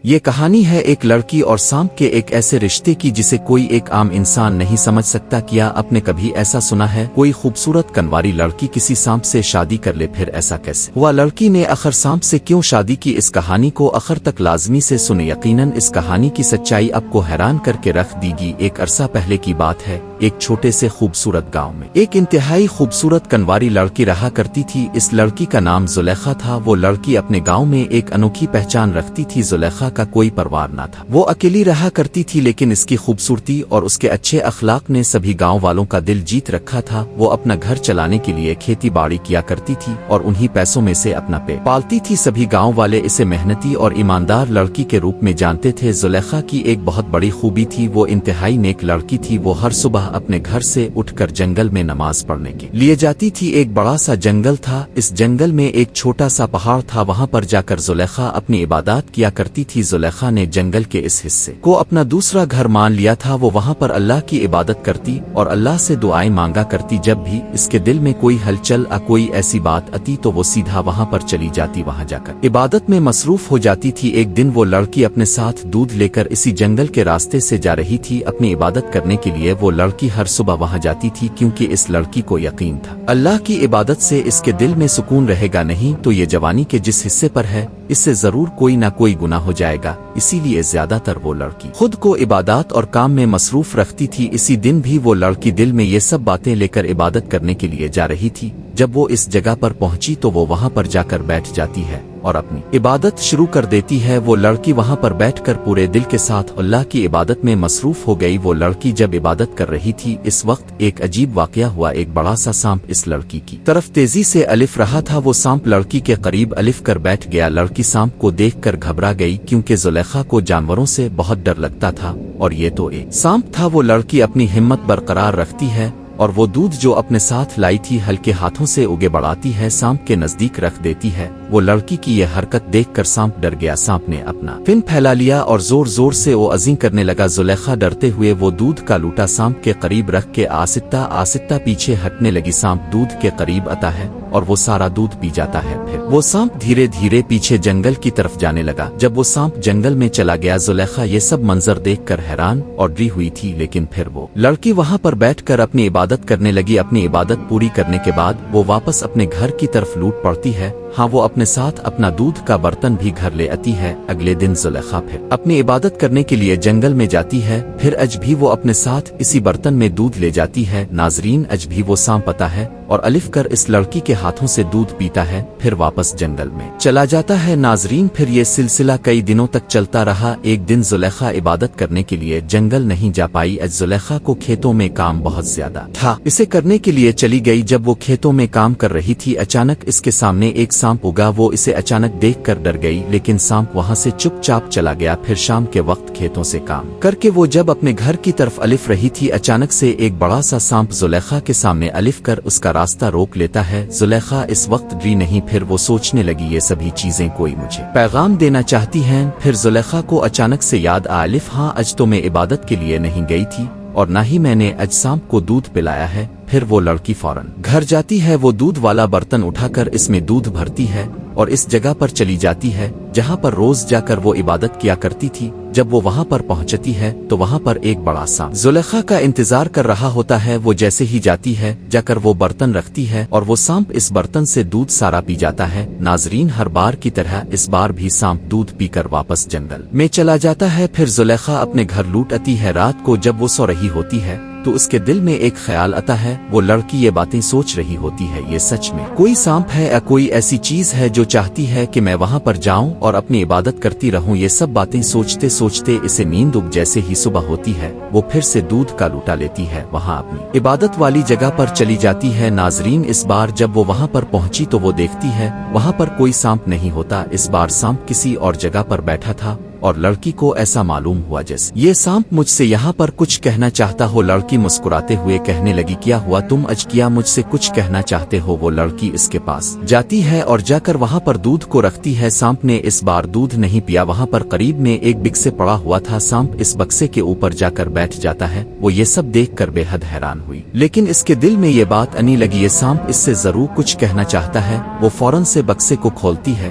یہ کہانی ہے ایک لڑکی اور سانپ کے ایک ایسے رشتے کی جسے کوئی ایک عام انسان نہیں سمجھ سکتا۔ کیا آپ نے کبھی ایسا سنا ہے کوئی خوبصورت کنواری لڑکی کسی سانپ سے شادی کر لے؟ پھر ایسا کیسے ہوا؟ لڑکی نے آخر سانپ سے کیوں شادی کی؟ اس کہانی کو آخر تک لازمی سے سنے، یقیناً اس کہانی کی سچائی آپ کو حیران کر کے رکھ دی گی۔ ایک عرصہ پہلے کی بات ہے، ایک چھوٹے سے خوبصورت گاؤں میں ایک انتہائی خوبصورت کنواری لڑکی رہا کرتی تھی۔ اس لڑکی کا نام زلیخا تھا۔ وہ لڑکی اپنے گاؤں میں ایک انوکھی پہچان رکھتی تھی۔ زلیخا کا کوئی پروار نہ تھا، وہ اکیلی رہا کرتی تھی، لیکن اس کی خوبصورتی اور اس کے اچھے اخلاق نے سبھی گاؤں والوں کا دل جیت رکھا تھا۔ وہ اپنا گھر چلانے کے لیے کھیتی باڑی کیا کرتی تھی اور انہی پیسوں میں سے اپنا پیٹ پالتی تھی۔ سبھی گاؤں والے اسے محنتی اور ایماندار لڑکی کے روپ میں جانتے تھے۔ زلیخا کی ایک بہت بڑی خوبی تھی، وہ انتہائی نیک لڑکی تھی۔ وہ ہر صبح اپنے گھر سے اٹھ کر جنگل میں نماز پڑھنے کے لیے جاتی تھی۔ ایک بڑا سا جنگل تھا، اس جنگل میں ایک چھوٹا سا پہاڑ تھا، وہاں پر جا کر زلیخا اپنی عبادات کیا کرتی تھی۔ زلیخا نے جنگل کے اس حصے کو اپنا دوسرا گھر مان لیا تھا۔ وہ وہاں پر اللہ کی عبادت کرتی اور اللہ سے دعائیں مانگا کرتی۔ جب بھی اس کے دل میں کوئی ہلچل کوئی ایسی بات آتی تو وہ سیدھا وہاں پر چلی جاتی، وہاں جا کر عبادت میں مصروف ہو جاتی تھی۔ ایک دن وہ لڑکی اپنے ساتھ دودھ لے کر اسی جنگل کے راستے سے جا رہی تھی اپنی عبادت کرنے کے لیے۔ وہ لڑکی ہر صبح وہاں جاتی تھی کیونکہ اس لڑکی کو یقین تھا اللہ کی عبادت سے اس کے دل میں سکون رہے گا، نہیں تو یہ جوانی کے جس حصے پر ہے اس سے ضرور کوئی نہ کوئی گناہ ہو جائے گا۔ اسی لیے زیادہ تر وہ لڑکی خود کو عبادات اور کام میں مصروف رکھتی تھی۔ اسی دن بھی وہ لڑکی دل میں یہ سب باتیں لے کر عبادت کرنے کے لیے جا رہی تھی۔ جب وہ اس جگہ پر پہنچی تو وہ وہاں پر جا کر بیٹھ جاتی ہے اور اپنی عبادت شروع کر دیتی ہے۔ وہ لڑکی وہاں پر بیٹھ کر پورے دل کے ساتھ اللہ کی عبادت میں مصروف ہو گئی۔ وہ لڑکی جب عبادت کر رہی تھی اس وقت ایک عجیب واقعہ ہوا۔ ایک بڑا سا سانپ اس لڑکی کی طرف تیزی سے الف رہا تھا۔ وہ سانپ لڑکی کے قریب الف کر بیٹھ گیا۔ لڑکی سانپ کو دیکھ کر گھبرا گئی کیونکہ زلیخا کو جانوروں سے بہت ڈر لگتا تھا اور یہ تو ایک سانپ تھا۔ وہ لڑکی اپنی ہمت برقرار رکھتی ہے اور وہ دودھ جو اپنے ساتھ لائی تھی ہلکے ہاتھوں سے اگے بڑھاتی ہے، سانپ کے نزدیک رکھ دیتی ہے۔ وہ لڑکی کی یہ حرکت دیکھ کر سانپ ڈر گیا۔ سانپ نے اپنا فن پھیلا لیا اور زور زور سے وہ عزیں کرنے لگا۔ زلیخا ڈرتے ہوئے وہ دودھ کا لوٹا سانپ کے قریب رکھ کے آہستہ آہستہ پیچھے ہٹنے لگی۔ سانپ دودھ کے قریب آتا ہے اور وہ سارا دودھ پی جاتا ہے۔ پھر وہ سانپ دھیرے دھیرے پیچھے جنگل کی طرف جانے لگا۔ جب وہ سانپ جنگل میں چلا گیا زلیخا یہ سب منظر دیکھ کر حیران اور ڈری ہوئی تھی، لیکن پھر وہ لڑکی وہاں پر بیٹھ کر اپنی عبادت کرنے لگی۔ اپنی عبادت پوری کرنے کے بعد وہ واپس اپنے گھر کی طرف لوٹ پڑتی ہے۔ ہاں، وہ اپنے ساتھ اپنا دودھ کا برتن بھی گھر لے آتی ہے۔ اگلے دن زلیخا پھر اپنی عبادت کرنے کے لیے جنگل میں جاتی ہے۔ پھر اج بھی وہ اپنے ساتھ اسی برتن میں دودھ لے جاتی ہے۔ ناظرین، اج بھی وہ سانپ آتا ہے اور الف کر اس لڑکی کے ہاتھوں سے دودھ پیتا ہے، پھر واپس جنگل میں چلا جاتا ہے۔ ناظرین، پھر یہ سلسلہ کئی دنوں تک چلتا رہا۔ ایک دن زلیخا عبادت کرنے کے لیے جنگل نہیں جا پائی۔ اج زلیخا کو کھیتوں میں کام بہت زیادہ تھا، اسے کرنے کے لیے چلی گئی۔ جب وہ کھیتوں میں کام کر رہی تھی اچانک اس کے سامنے ایک سانپ اگا۔ وہ اسے اچانک دیکھ کر ڈر گئی، لیکن سانپ وہاں سے چپ چاپ چلا گیا۔ پھر شام کے وقت کھیتوں سے کام کر کے وہ جب اپنے گھر کی طرف الف رہی تھی اچانک سے ایک بڑا سا سانپ زلیخا کے سامنے الف کر اس کا راستہ روک لیتا ہے۔ زلیخا اس وقت ڈری نہیں، پھر وہ سوچنے لگی یہ سبھی چیزیں کوئی مجھے پیغام دینا چاہتی ہیں۔ پھر زلیخا کو اچانک سے یاد آ الف، ہاں اج تو میں عبادت کے لیے نہیں گئی تھی اور نہ ہی میں نے اج سانپ کو دودھ پلایا ہے۔ پھر وہ لڑکی فوراً گھر جاتی ہے۔ وہ دودھ والا برتن اٹھا کر اس میں دودھ بھرتی ہے اور اس جگہ پر چلی جاتی ہے جہاں پر روز جا کر وہ عبادت کیا کرتی تھی۔ جب وہ وہاں پر پہنچتی ہے تو وہاں پر ایک بڑا سانپ زلیخا کا انتظار کر رہا ہوتا ہے۔ وہ جیسے ہی جاتی ہے جا کر وہ برتن رکھتی ہے اور وہ سانپ اس برتن سے دودھ سارا پی جاتا ہے۔ ناظرین، ہر بار کی طرح اس بار بھی سانپ دودھ پی کر واپس جنگل میں چلا جاتا ہے۔ پھر زلیخا اپنے گھر لوٹ آتی ہے۔ رات کو جب وہ سو رہی ہوتی ہے تو اس کے دل میں ایک خیال آتا ہے۔ وہ لڑکی یہ باتیں سوچ رہی ہوتی ہے، یہ سچ میں کوئی سانپ ہے یا کوئی ایسی چیز ہے جو چاہتی ہے کہ میں وہاں پر جاؤں اور اپنی عبادت کرتی رہوں۔ یہ سب باتیں سوچتے سوچتے اسے نیند اگ جیسے ہی صبح ہوتی ہے وہ پھر سے دودھ کا لوٹا لیتی ہے، وہاں اپنی عبادت والی جگہ پر چلی جاتی ہے۔ ناظرین، اس بار جب وہ وہاں پر پہنچی تو وہ دیکھتی ہے وہاں پر کوئی سانپ نہیں ہوتا۔ اس بار سانپ کسی اور جگہ پر بیٹھا تھا اور لڑکی کو ایسا معلوم ہوا جیسے یہ سانپ مجھ سے یہاں پر کچھ کہنا چاہتا ہو۔ لڑکی مسکراتے ہوئے کہنے لگی، کیا ہوا؟ تم اج کیا مجھ سے کچھ کہنا چاہتے ہو؟ وہ لڑکی اس کے پاس جاتی ہے اور جا کر وہاں پر دودھ کو رکھتی ہے۔ سانپ نے اس بار دودھ نہیں پیا، وہاں پر قریب میں ایک بکسے پڑا ہوا تھا۔ سانپ اس بکسے کے اوپر جا کر بیٹھ جاتا ہے۔ وہ یہ سب دیکھ کر بے حد حیران ہوئی، لیکن اس کے دل میں یہ بات آنے لگی یہ سانپ اس سے ضرور کچھ کہنا چاہتا ہے۔ وہ فوراً سے بکسے کو کھولتی ہے۔